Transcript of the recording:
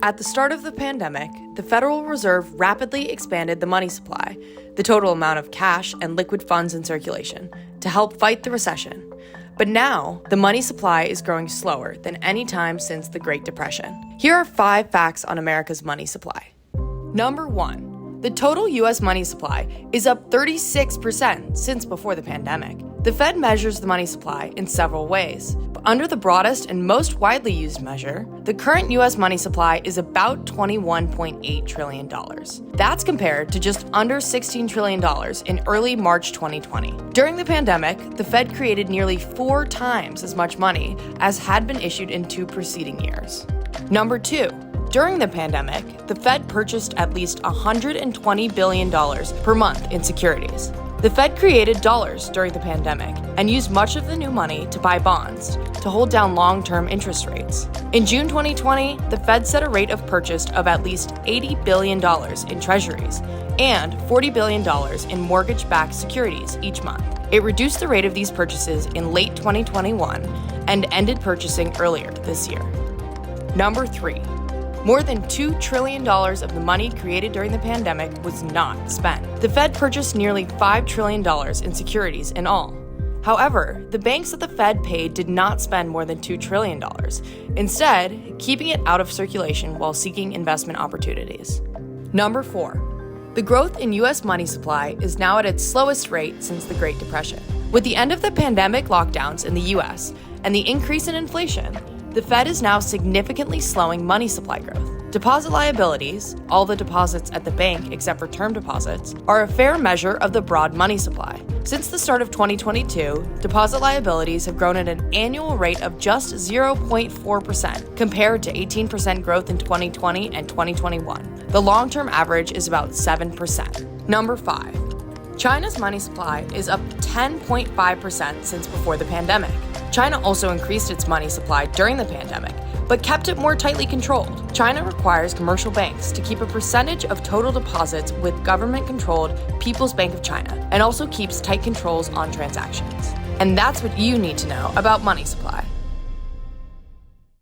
At the start of the pandemic, the Federal Reserve rapidly expanded the money supply, the total amount of cash and liquid funds in circulation, to help fight the recession. But now, the money supply is growing slower than any time since the Great Depression. Here are 5 facts on America's money supply. Number 1. The total U.S. money supply is up 36% since before the pandemic. The Fed measures the money supply in several ways, but under the broadest and most widely used measure, the current U.S. money supply is about $21.8 trillion. That's compared to just under $16 trillion in early March 2020. During the pandemic, the Fed created nearly 4 times as much money as had been issued in 2 preceding years. Number 2. During the pandemic, the Fed purchased at least $120 billion per month in securities. The Fed created dollars during the pandemic and used much of the new money to buy bonds to hold down long-term interest rates. In June 2020, the Fed set a rate of purchase of at least $80 billion in treasuries and $40 billion in mortgage-backed securities each month. It reduced the rate of these purchases in late 2021 and ended purchasing earlier this year. Number 3. More than $2 trillion of the money created during the pandemic was not spent. The Fed purchased nearly $5 trillion in securities in all. However, the banks that the Fed paid did not spend more than $2 trillion, instead, keeping it out of circulation while seeking investment opportunities. Number 4. The growth in U.S. money supply is now at its slowest rate since the Great Depression. With the end of the pandemic lockdowns in the U.S. and the increase in inflation, the Fed is now significantly slowing money supply growth. Deposit liabilities, all the deposits at the bank except for term deposits, are a fair measure of the broad money supply. Since the start of 2022, deposit liabilities have grown at an annual rate of just 0.4%, compared to 18% growth in 2020 and 2021. The long-term average is about 7%. Number 5. China's money supply is up 10.5% since before the pandemic. China also increased its money supply during the pandemic, but kept it more tightly controlled. China requires commercial banks to keep a percentage of total deposits with government-controlled People's Bank of China, and also keeps tight controls on transactions. And that's what you need to know about money supply.